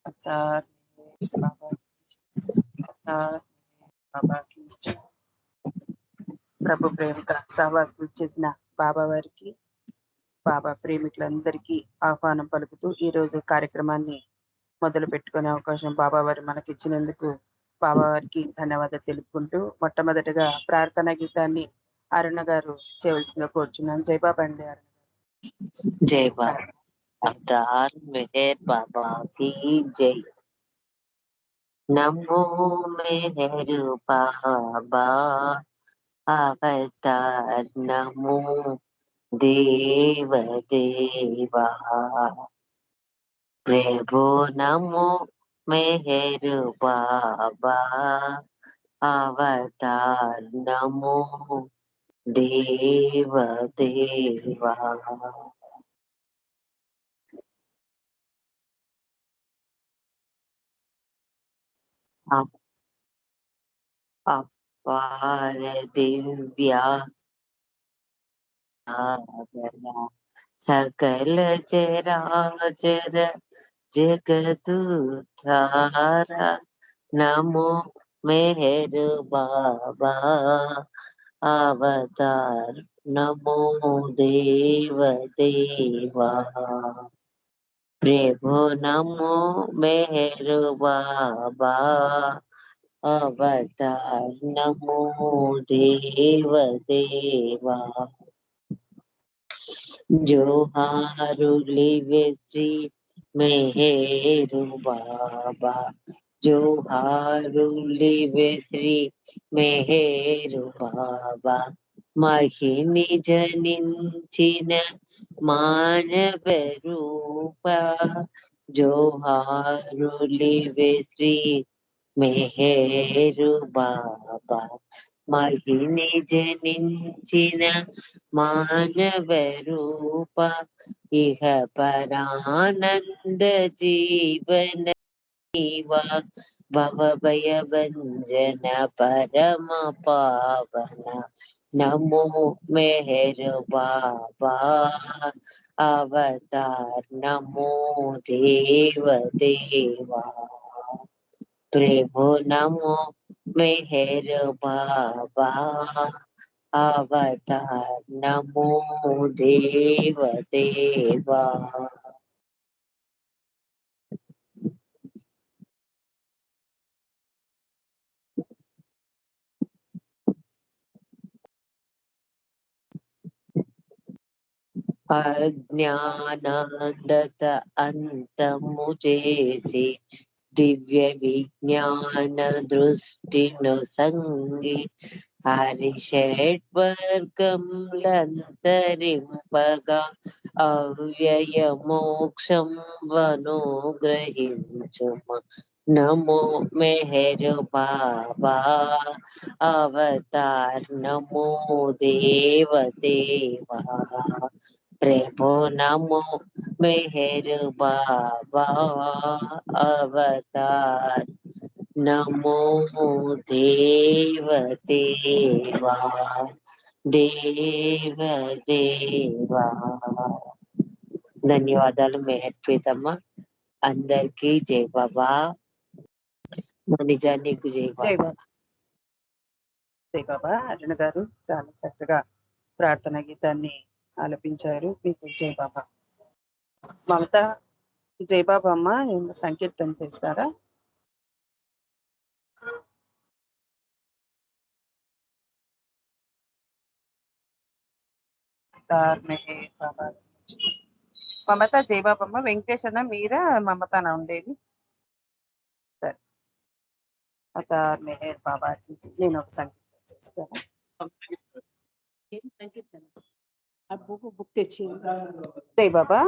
अवतार बाबा अवतार बाबा की ప్రభు ప్రేమిక సహవాసం చేసిన బాబా వారికి బాబా ప్రేమికులందరికీ ఆహ్వానం పలుకుతూ ఈ రోజు కార్యక్రమాన్ని మొదలు పెట్టుకునే అవకాశం బాబా వారు మనకి ఇచ్చినందుకు బాబా వారికి ధన్యవాదాలు తెలుపుకుంటూ మొట్టమొదటిగా ప్రార్థనా గీతాన్ని అరుణ గారు చేయవలసిందిగా కోరుచున్నాను. జై బాబా అండి. అరుణ जय बाबा। अवतार मेहर बाबा की जय। नमो मेहर बाबा अवतार नमो देव देवा। प्रभु नमो मेहर बाबा अवतार नमो देव देवा। अपार दिव्या सकल चराचर जगदुद्धारा। नमो मेहर बाबा अवतार नमो देव देवा। प्रभु नमो मेहर बाबा अवतार नमो देव देवा। जोहारुलिवे श्री मेहरु बाबा। जोहारुलिवे श्री मेहरु बाबा। महिनि जनिंचिन मानव रूपा। जोहारुलिवे श्री मेहरु बाबा। महिनि जनिंचिन मानव रूप। इह परानंद जीवन वा भव भय भंजन परम पावन। नमो मेहर बाबा अवतार नमो देव देवा। प्रभु नमो मेहर बाबा अवतार नमो देव देवा। अज्ञानंदत अंतमु చేసి దివ్య విజ్ఞాన దృష్టిను సంగి హరిషడ్వర్గంలంతరింపగా అవ్యయ మోక్షం వనుగ్రహించుమ। నమో మెహర్ బాబా अवतार नमो देव देवा। प्रभु नमो मेहर बाबा अवतार नमो देव देवा। देव देवा। ధన్యవాదాలు మెహర్ ప్రీతమ్మ. అందరికీ జై బాబా. నిజానికి జై బాబా. జై బాబా. అరుణ గారు చాలా చక్కగా ప్రార్థనా గీతాన్ని ఆలపించారు. మీకు జై బాబా. మమత జై బాబా అమ్మ సంకీర్తన చేస్తారా? మమత జై బాబా అమ్మ. వెంకటేష్ అన్న మీరా మమతనా ఉండేది? సరే. అతార్ మెహర్ బాబా నేను ఒక సంకీర్తన చేస్తాను. జై బాబా.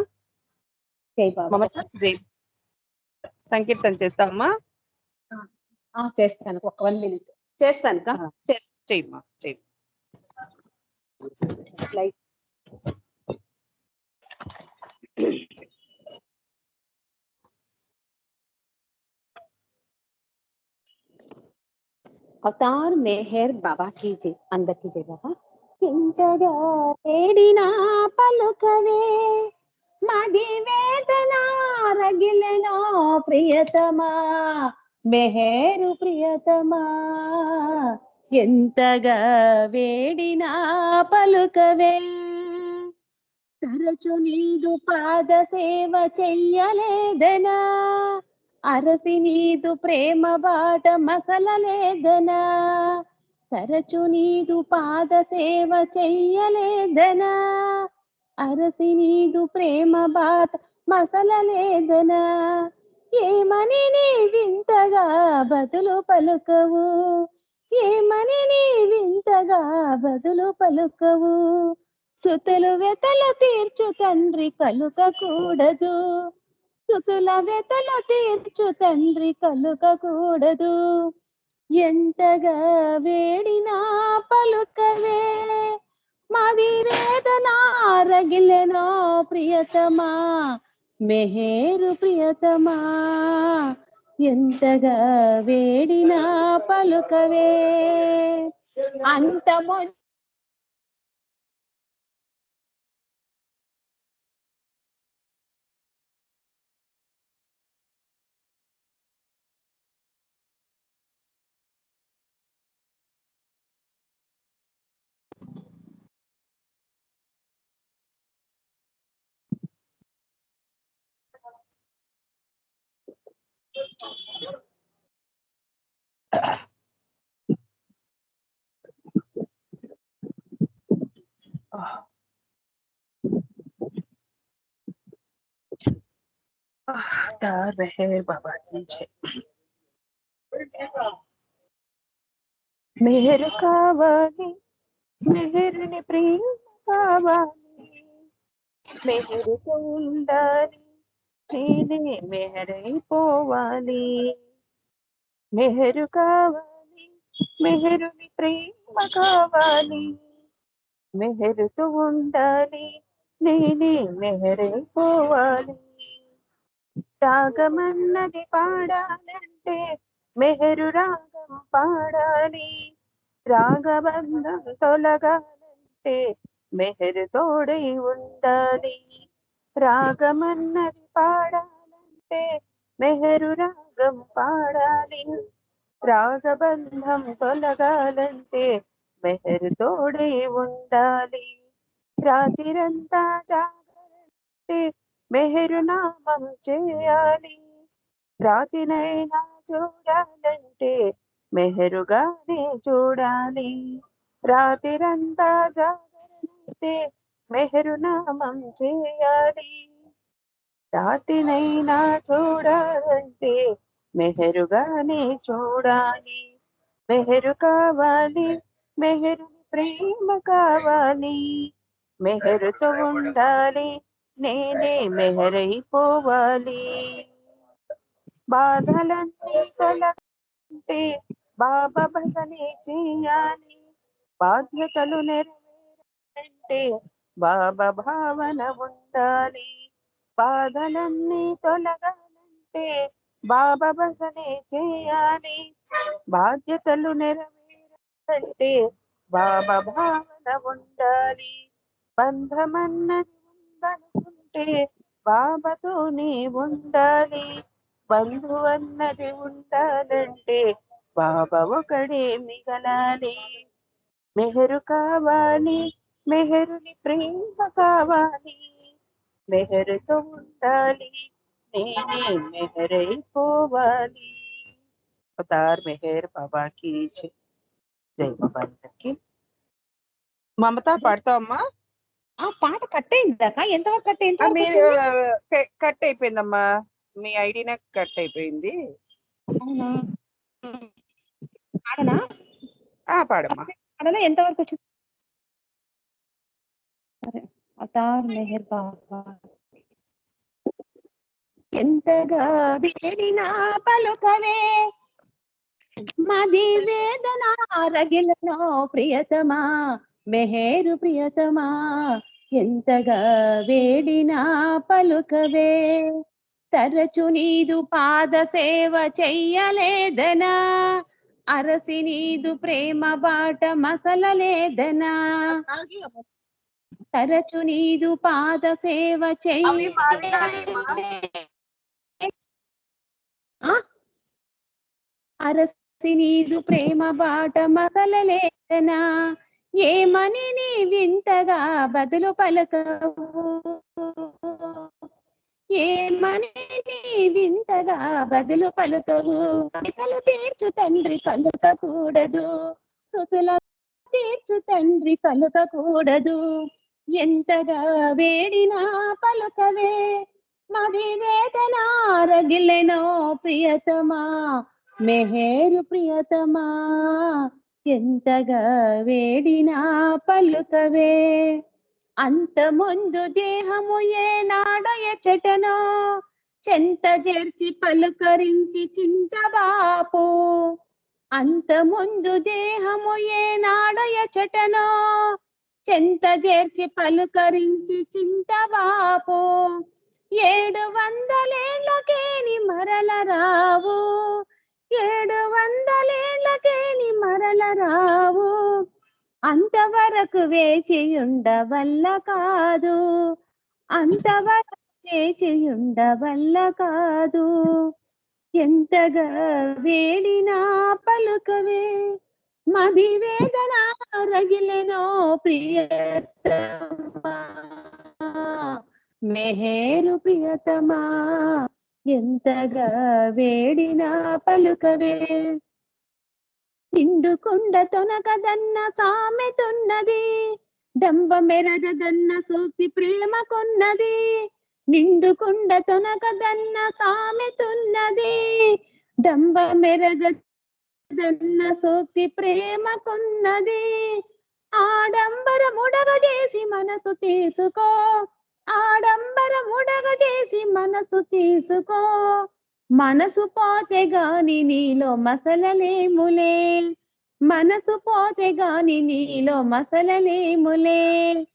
మమత జై సంకీర్తన చేస్తామా? చేస్తాను. ఒక 1 minute చేస్తాను. చెయ్యమ్మా చెయ్యి. అవతార్ మెహర్ బాబా की जय. అందరికీ జై బాబా. ఇంతగా ఏడినా పలుకవే మది వేదన రగిలెనో ప్రియతమా మెహేరు ప్రియతమా ఎంతగా వేడినా పలుకవే తరచు నీదు పాద సేవ చెయ్యలేదనా అరసి నీదు ప్రేమ బాట మసలలేదనా తరచు నీదు పాద సేవ చెయ్యలేదనా అరసి నీదు ప్రేమ బాట మసలలేదనా ఏమని నీ వింతగా బదులు పలుకవు ఏమని నీ వింతగా బదులు పలుకవు సుతులు వెతలు తీర్చు తండ్రి కలుకకూడదు సుతుల వెతలు తీర్చు తండ్రి కలుకకూడదు ఎంతగా వేడినా పలుకవే మది వేదన రగిలెనో ప్రియతమా మెహేరు ప్రియతమా ఎంతగా వేడినా పలుకవే అంతము अवतार मेहर बाबा की जय। मेहर कावाली मेहरुनि प्रेम कावाली मेहरुతో ఉండాలి నేనే మెహరైపోవాలి మెహరు కావాలి మెహరుని ప్రేమ కావాలి మెహరుతో ఉండాలి నేనే మెహరైపోవాలి రాగమన్నది పాడాలంటే మెహరు రాగం పాడాలి రాగబంధం తొలగాలంటే మెహరు తోడై ఉండాలి రాగమన్నది పాడాలంటే మెహరు రాగం పాడాలి రాగబంధం తొలగాలంటే మెహరు తోడై ఉండాలి రాత్రిరంతా జాగరంటే మెహరు నామం చేయాలి రాతినైనా చూడాలంటే మెహరుగానే చూడాలి రాత్రిరంతా జాగరణైతే మెహరు నామం చేయాలి రాతినైనా చూడాలంటే మెహరుగానే చూడాలి మెహరు కావాలి మెహరుని ప్రేమ కావాలి మెహరుతో ఉండాలి నేనే మెహరైపోవాలి బాధలన్నీ తొలగంటే బాబా భజనే చేయాలి బాధ్యతలు నెరవేరాలంటే బాబా భావన ఉండాలి బాధలన్నీ తొలగాలంటే బాబా భజనే చేయాలి బాధ్యతలు నెరవేరాలంటే బాబా భావన ఉండాలి బంధమన్నది ఉందనుకుంటే బాబాతోనే ఉండాలి బంధువన్నది ఉండాలంటే బాబా ఒకడే మిగలాలి మెహరు కావాలి మెహరుని ప్రేమ కావాలి మెహరుతో ఉండాలి నేనే మెహరైపోవాలి అవతార్ మెహర్ బాబా की जय జై బాబా అందరికి మమత పాడతావమ్మా ఆ పాట కట్ అయిందాక ఎంతవరకు కట్ అయింది మీరు కట్ అయిపోయిందమ్మా మీ ఐడినే కట్ అయిపోయింది అవునా పాడనా పాడమ్మా పాడనా ఎంతవరకు వచ్చింది సరే అవతార్ మెహర్ బాబా ఎంతగా వేడినా పలుకవే మది వేదన రగిలనో ప్రియతమా మెహేరు ప్రియతమా ఎంతగా వేడినా పలుకవే తరచు నీదు పాద సేవ చెయ్యలేదనా అరసి నీదు ప్రేమ బాట మసలలేదనా తరచు నీదు పాద సేవ చెయ్యి అరసి నీదు ప్రేమ బాట మసలలేదనా ఏమని నీ వింతగా బదులు పలకవు ఏమని నీ వింతగా బదులు పలుకవు కవితలు తీర్చు తండ్రి కలుకకూడదు సుతుల తీర్చు తండ్రి కలుకకూడదు ఎంతగా వేడినా పలుకవే మది వేదన రగిలెనో ప్రియతమా మెహేరు ప్రియతమా ఎంతగా వేడినా పలుకవే అంత ముందు దేహము ఏనాడో ఎచటనో చెంత చేర్చి పలుకరించి చింతబాపు అంత ముందు దేహము ఏనాడో ఎచటనో చెంత చేర్చి పలుకరించి చింతబాపు 700 మరల రావు 700 మరల రావు అంతవరకు వేచి ఉండవల్ల కాదు అంతవరకు వేచి ఉండవల్ల కాదు ఎంతగా వేడినా పలుకవే మది వేదన రగిలెనో ప్రియతమా మెహేరు ప్రియతమా ఎంతగా వేడినా పలుకవే నిండుకుండ తొనకదన్న సామెతున్నది డంబ మెరగదన్న సూక్తి ప్రేమకున్నది నిండుకుండ తొనకదన్న సామెతున్నది డంబ మెరగదన్న సూక్తి ప్రేమకున్నది ఆడంబరముడగ చేసి మనసు తీసుకో ఆడంబరముడగ చేసి మనసు తీసుకో మనసు పోతే గాని నీలో మసలలేములే మనసు పోతే గాని నీలో మసలలేములే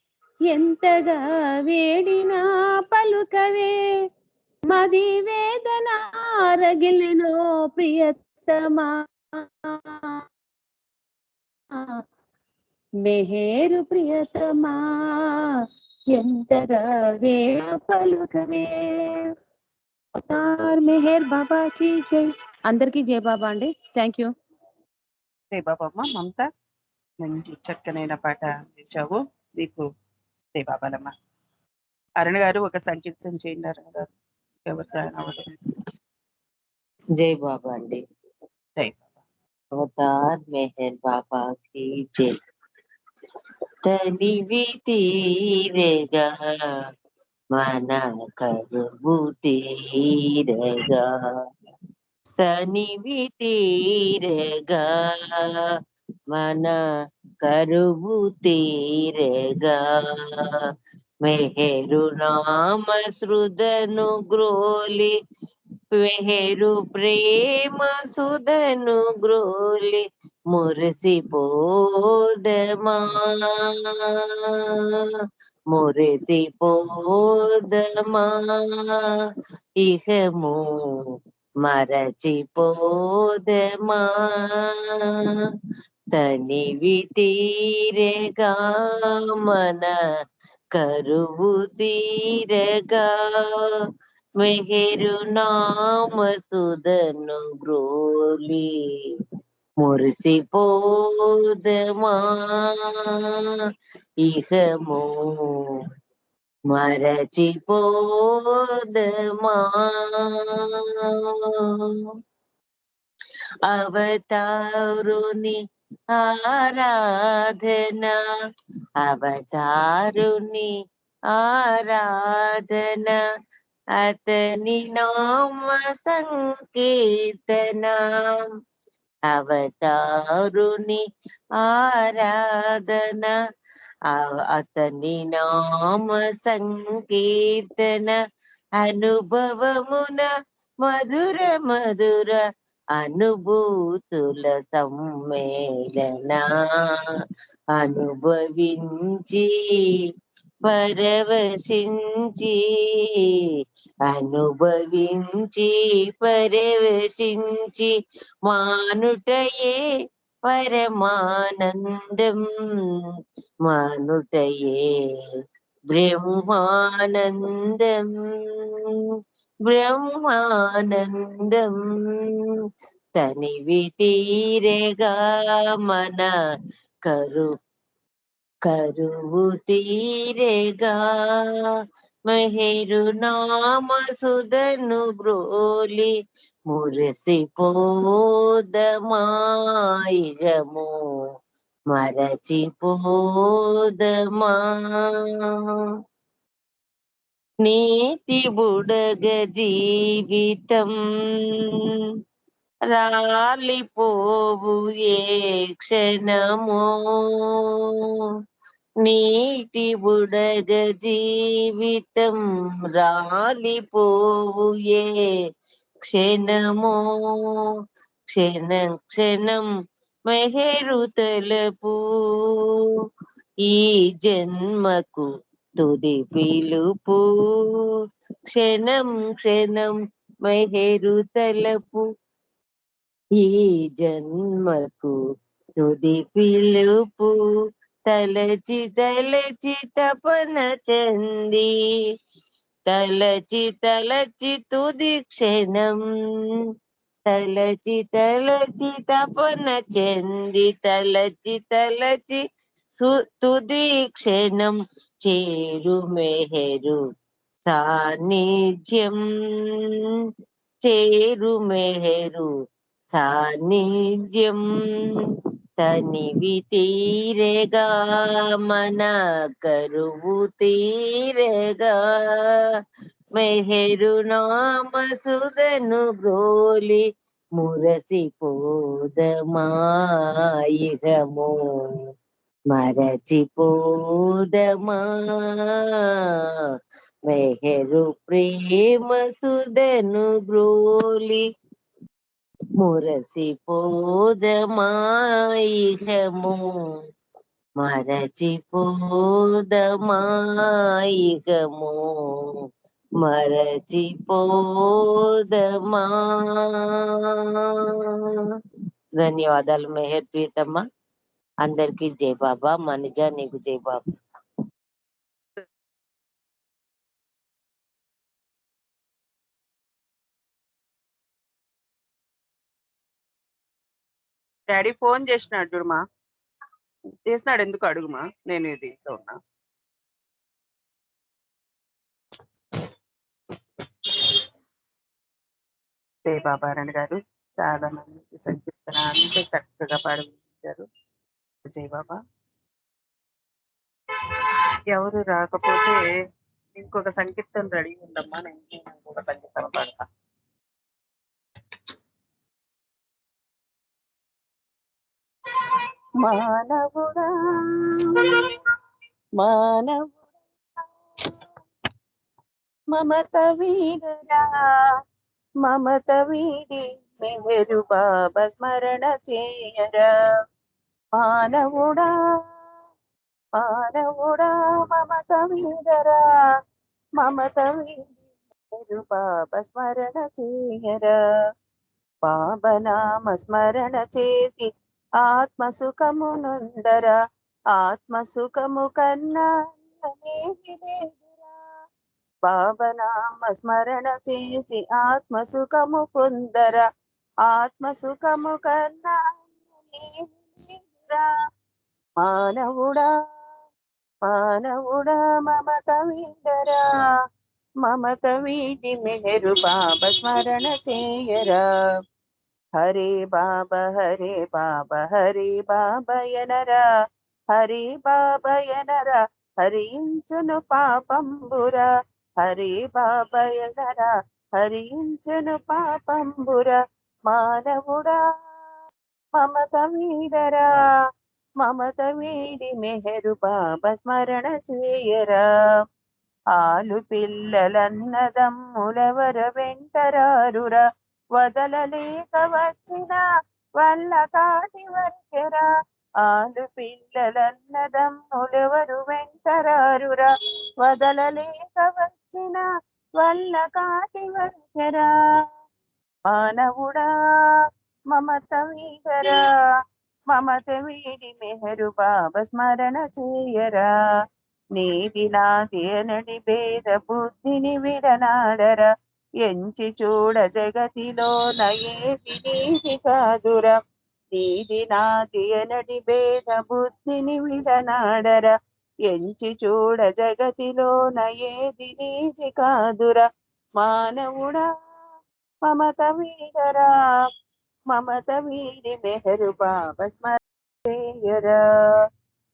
ఎంతగా వేడినా పలుకవే మది వేదన రగిలెనో ప్రియతమా మెహేరు ప్రియతమా ఎంతగా వేడ పలుకవే మెహర్ బాబాకి జై అందరికీ జై బాబా అండి థ్యాంక్ యూ జై బాబమ్మ మమత మంచి చక్కనైన పాట అందించావు నీకు జై బాబాలమ్మ అరుణ్ గారు ఒక సంకీర్తన చేయండి అరుణ్ గారు ఎవరు జాయిన్ అవ్వడం జై బాబా అండి జై బాబా అవతార్ మెహర్ బాబా की जय तनिवी తీరేగా మన కరువు తీరగా తనివి తీరగా మన కరువు తీరగా మెహరు నామ సృదను గ్రోలి మెహరు ప్రేమ సుదను గ్రోలి మురిసిపోదమా మురిసిపోదమా ఇహము మరచిపోదమా తనివి తీరగా మన కరువు తీరగా మెహరు నామ సుదను గ్రోలి మురిసిపోదమా ఇహము మరచిపోదమా అవతారుని ఆరాధన అవతారుని ఆరాధన అతని నామ సంకీర్తన అవతారుని ఆరాధన అతని నామ సంకీర్తన అనుభవమున మధుర మధుర అనుభూతుల సమ్మేళన అనుభవించి పరవశించి అనుభవించి పరవశించి మానుటయే పరమానందం మానుటయే బ్రహ్మానందం బ్రహ్మానందం తనివి తీరేగా మన కరువు తీరేగా మహేరు నామ సుధను బ్రోలి మురసిపోదమాయిజము మరచిపోదమా నీతి బుడగ జీవితం రాలిపోవు ఏ క్షణమో నీటి బుడగ జీవితం రాలిపోవు ఏ క్షణమో క్షణం క్షణం మెహరు తలపు ఈ జన్మకు తుది పిలుపు క్షణం క్షణం మెహరు తలపు ఈ జన్మకు తుది పిలుపు తలచి తలచి తపన చంది తలచి తలచి తుది క్షణం తలచి తలచి తపన చంది తలచి తలచి తుది క్షణం చేరు మెహరు సాన్నిధ్యం చేరు మెహరు సాన్నిధ్యం తనివి తీరేగా మన కరువు తీరేగా మెహరు నామ సుధను బ్రోలి మురసిపోదమాయిగము మరచిపోదమా మెహరు ప్రేమ సుధను బ్రోలి మురసిపోదమాయిగము మరచిపోదమాయిగము మరచిపోదమా. ధన్యవాదాలు మెహర్ ప్రీతమ్మ. అందరికి జై బాబా. మనిజ నీకు జై బాబా. డాడీ ఫోన్ చేసినాడు చూడమా, చేసినాడు ఎందుకు అడుగుమా, నేను ఇది ఉన్నా. జై బాబారాణి గారు చాలా మంది సంకీర్తన అంతే చక్కగా పాడించారు. జై బాబా. ఎవరు రాకపోతే ఇంకొక సంకీర్తన రెడీ ఉందమ్మా, నేను ఇంకొక సంకీర్తన పాడతా. మానవుడా మానవుడా మమత వీడరా మమత వీడి మెహరు బాబా స్మరణ చేయరా. మానవుడా మానవుడా మమత వీడరా మమత వీడి మెహరు బాబా స్మరణ చేయరా. బాబనామ స్మరణ చేసి ఆత్మసుఖము నొందర ఆత్మసుఖము కన్నా లేదురా. బాబనామ స్మరణ చేసి ఆత్మసుఖము పొందర ఆత్మసుఖము కన్నా లేదురా. మానవుడా మానవుడా మమత వీడరా మమత వీడి మెహరు బాబా స్మరణ చేయరా. హరే బాబా హరే బాబా హరే బాబా ఎనరా హరే బాబా ఎనరా హరించును పాపంబురా. హరే బాబా ఎనరా హరించును పాపంబురా. మానవుడా మమత వీడరా మమత వీడి మెహరు బాబా స్మరణ చేయరా. ఆలు పిల్లలన్నదమ్ములెవర వెంటరారురా వదలలేక వచ్చిన వల్ల కాటి వరకెరా. ఆలు పిల్లలన్నదమ్ములెవరు వెంటరారురా వదలలేక వచ్చిన వల్ల కాటి వరకెరా. మానవుడా మమత వీడరా మమత వీడి మెహరు బాబా స్మరణ చేయరా. నీది నాది అనడి భేద బుద్ధిని విడనాడరా. ఎంచి చూడ జగతిలోన ఏది నీది కాదురా. నీది నాది అనడి భేద బుద్ధిని విడనాడరా. ఎంచి చూడ జగతిలోన ఏది నీది కాదురా. మానవుడా మమత వీడరా. మమత వీడి మెహరు బాబా స్మరణ.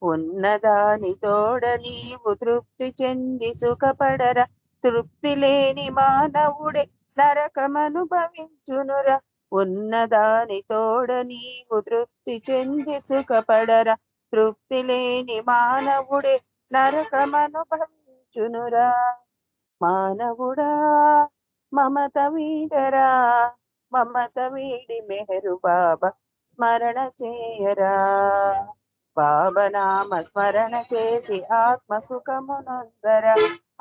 ఉన్నదాని తోడ నీవు తృప్తి చెంది సుఖపడరా. తృప్తి లేని మానవుడే నరకమనుభవించునురా. ఉన్నదాని తోడ నీవు తృప్తి చెంది సుఖపడరా. తృప్తి లేని మానవుడే నరకమనుభవించునురా. మానవుడా మమత వీడరా. మమత వీడి మెహరు బాబా స్మరణ చేయరా. బాబనామ స్మరణ చేసి ఆత్మ సుఖము నొందరా.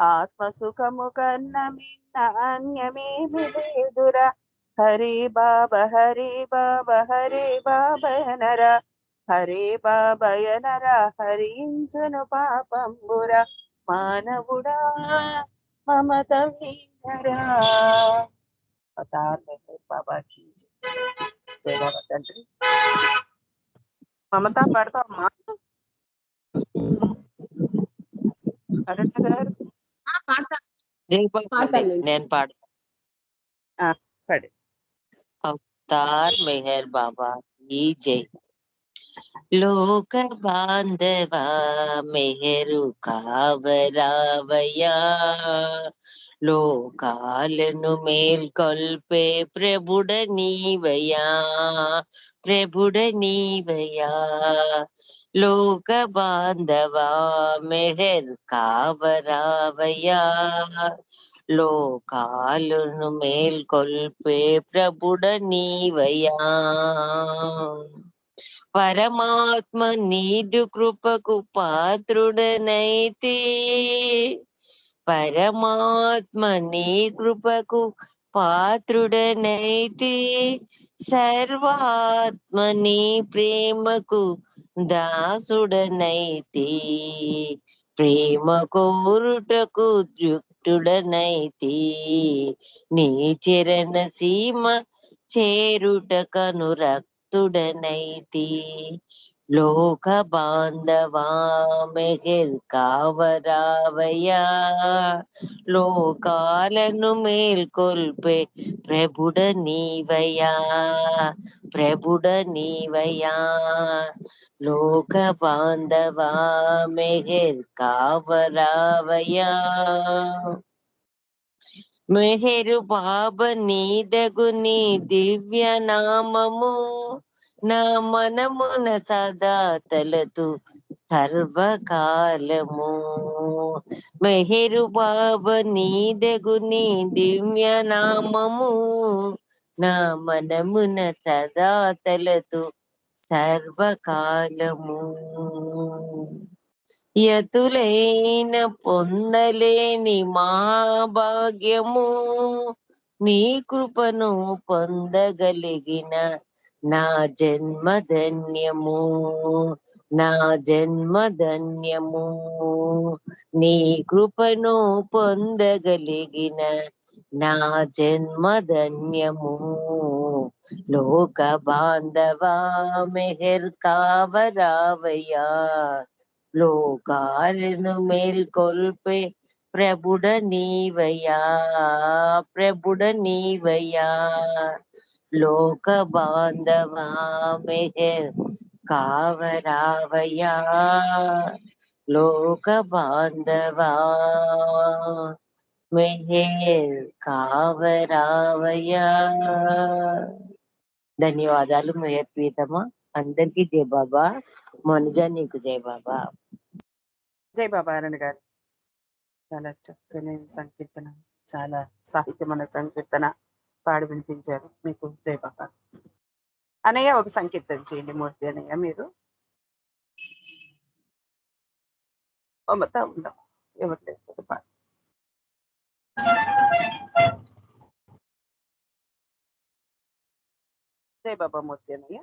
ఆత్మ సుఖము కన్న మిన్న అన్యమేమి లేదురా. హరే బాబా హరే బాబా హరే బాబయనరా. హరే బాబయనరా హరించును పాపంబురా. మానవుడా మమత వీడరా. అవతార్ మెహర్ బాబా की జై బాబా తండ్రి. మమత పాడతావమ్మా అరుణ గారు? జై బాబా పాడతాను. నేను పాడతా. పడి అవతార్ మెహర్ బాబా ఈ జై. లోక బాంధవ మెహరు కావరావయ్యా. లోకాలను మేల్కొల్పే ప్రభుడ నీవయ్యా. ప్రభుడ నీవయ్యా. లోక బాంధవ మెహర్ కావరావయ్యా. లోకాలను మేల్కొల్పే ప్రభుడ నీవయ్యా. పరమాత్మ నీదు కృపకు పాత్రుడనైతే. పరమాత్మ నీ కృపకు పాత్రుడనైతే. సర్వాత్మ నీ ప్రేమకు దాసుడనైతే. ప్రేమ కోరుటకు యుక్తుడనైతే. నీ చరణ సీమ చేరుటకను తుడనైతి. లోక బాంధవా మెహర్ కావరావయ్యా. లోకాలను మేల్కొల్పే ప్రభుడ నీవయ్యా. ప్రభుడ నీవయ్యా. లోక బాంధవా మెహర్ కావరావయ్యా. మెహరు బాబ నీదగు నీ దివ్య నామము. నా మనమున సదా తలతు సర్వకాలము. మెహరు బాబ నీదగు నీ దివ్య నామము. నా మనమున సదా తలతు సర్వకాలము. యతులైన పొందలేని మహాభాగ్యము. నీ కృపను పొందగలిగిన నా జన్మధన్యము. నా జన్మధన్యము. నీ కృపను పొందగలిగిన నా జన్మధన్యము. లోక బాంధవా మెహర్ కావరావయ్యా. లోకాలను మేల్కొల్పే ప్రభుడ నీవయ్యా. ప్రభుడ నీవయ్యా. లోక బాంధవా మెహర్ కావరావయ్యా. లోక బాంధవా మెహర్ కావరావయ్యా. ధన్యవాదాలు మెహర్ ప్రీతమా. అందరికీ జై బాబా. మనుజ నీకు జై బాబా. జై బాబా అరుణ గారు. చాలా చక్కని సంకీర్తన, చాలా సాహిత్యమైన సంకీర్తన పాడి వినిపించారు. మీకు జై బాబా. అనయ్య ఒక సంకీర్తన చేయండి. మూర్తి అనయ్య మీరు. మమత ఉండం ఎవరు లేదు పాడు. జై బాబా మూర్తి అనయ్య.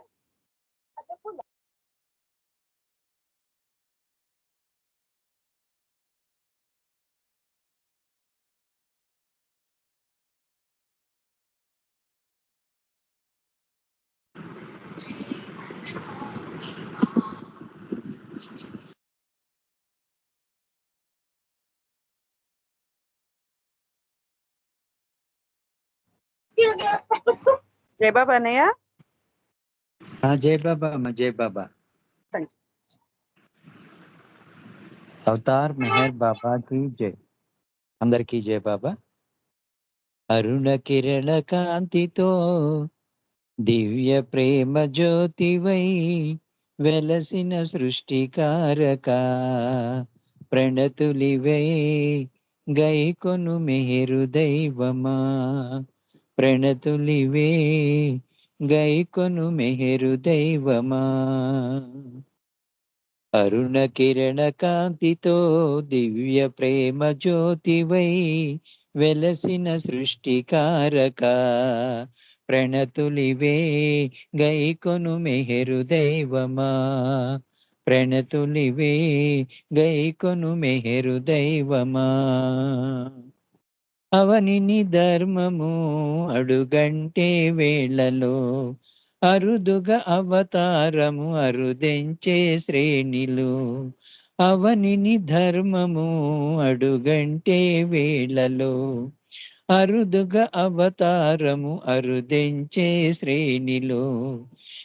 జై బాబా అన్నయ్య. జై బాబా అమ్మ, జై బాబా. అవతార్ మెహర్ బాబా కి జై. అందరికీ జై బాబా. అరుణ కిరణ కాంతితో దివ్య ప్రేమ జ్యోతివై వెలసిన సృష్టికారక ప్రణతులివై గైకొను మెహరు దైవమా. ప్రణతులివే గైకొను మెహరు దైవమా. అరుణ కిరణ కాంతితో దివ్య ప్రేమ జ్యోతివై వెలసిన సృష్టికారక ప్రణతులివే గైకొను మెహరు దైవమా. ప్రణతులివే గైకొను మెహరు దైవమా. అవనిని ధర్మము అడుగంటే వేళలో అరుదుగా అవతారము అరుదెంచే శ్రేణిలు. అవనిని ధర్మము అడుగంటే వేళలో అరుదుగా అవతారము అరుదెంచే శ్రేణిలో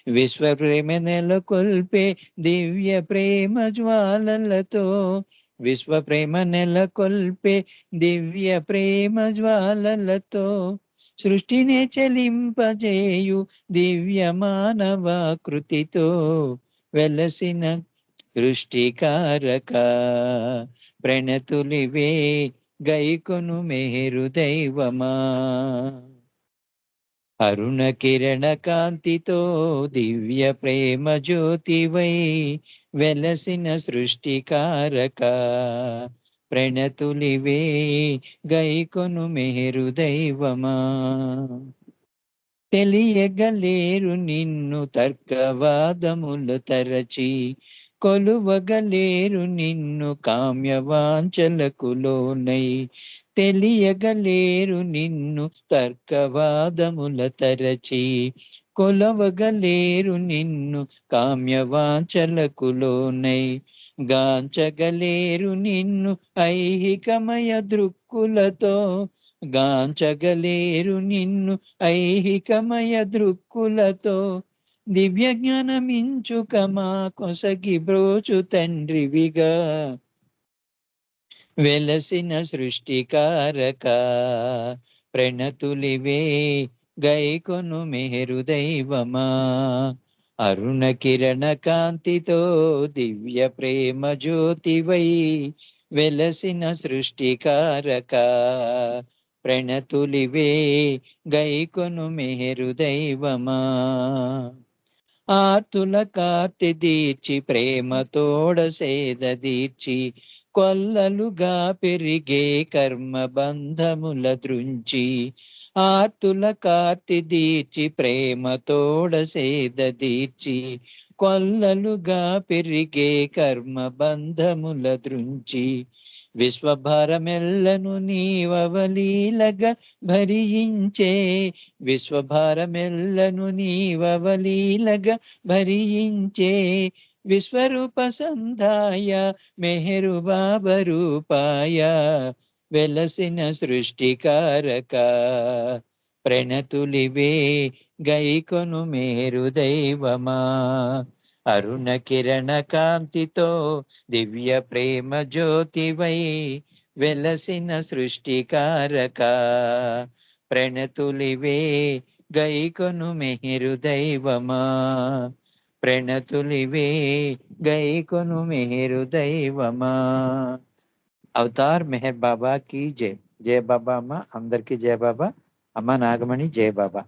విశ్వప్రేమ నెలకొల్పే దివ్య ప్రేమ జ్వాలలతో విశ్వప్రేమ నెలకొల్పే దివ్య ప్రేమ జ్వాలలతో సృష్టినే చలింపజేయు దివ్య మానవాకృతితో వెలసిన సృష్టికారక ప్రణతులివే గైకొను మెహరు దైవమా. అరుణ కిరణ కాంతితో దివ్య ప్రేమ జ్యోతివై వెలసిన సృష్టికారక ప్రణతులివే గైకొను మెహరు దైవమా. తెలియగలేరు నిన్ను తర్కవాదములు తరచి కొలువగలేరు నిన్ను కామ్యవాంఛలకు లోనై. తెలియగలేరు నిన్ను తర్కవాదముల తరచి కొలవగలేరు నిన్ను కామ్యవాంఛలకు లోనై. గాంచగలేరు నిన్ను ఐహికమయ దృక్కులతో గాంచగలేరు నిన్ను ఐహికమయ దృక్కులతో దివ్య జ్ఞానమించుకమా కొసగి బ్రోచు తండ్రివిగా వెలసిన సృష్టికారక ప్రణతులివే గైకొను మెహరు దైవమా. అరుణ కిరణ కాంతితో దివ్య ప్రేమ జ్యోతివై వెలసిన సృష్టికారక ప్రణతులివే గైకొను మెహరు దైవమా. ఆర్తుల కార్తె దీర్చి ప్రేమతోడ సేద దీర్చి కొల్లలుగా పెరిగే కర్మ బంధముల దృంచి. ఆర్తుల కార్తె దీర్చి ప్రేమతోడ సేద దీర్చి కొల్లలుగా పెరిగే కర్మ బంధముల దృంచి. విశ్వభారమెల్లను నీవవలీలగా భరించే విశ్వభారమెల్లను నీవవలీలగా భరించే విశ్వరూప సంధాయ మెహరు బాబా రూపాయ వెలసిన సృష్టికారక ప్రణతులివే గైకొను మెహరు దైవమా. అరుణ కిరణ కాంతితో దివ్య ప్రేమ జ్యోతివై వెలసిన సృష్టికారక ప్రణతులివే గైకొను మెహరు దైవమా. ప్రణతులివే గైకొను మెహరు దైవమా. అవతార్ మెహర్ బాబా కి జై. జై బాబా అమ్మ, అందరికీ జై బాబా. అమ్మ నాగమణి జై బాబా.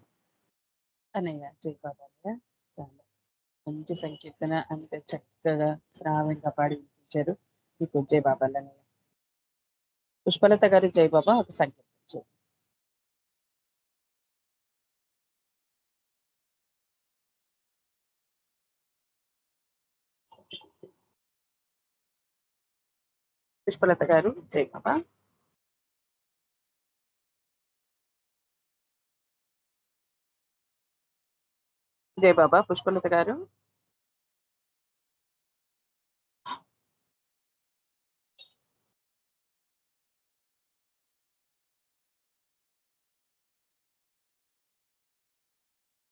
అన్నయ్య జై బాబా అన్నయ్య. చాలా మంచి సంకీర్తన, అంత చక్కగా శ్రావ్యంగా పాడి వినిపించారు. మీకు జై బాబా అన్నయ్య. పుష్పలత గారు జై బాబా ఒక సంకీర్తన. పుష్పలత గారు జై బాబా. జై బాబా పుష్పలత గారు.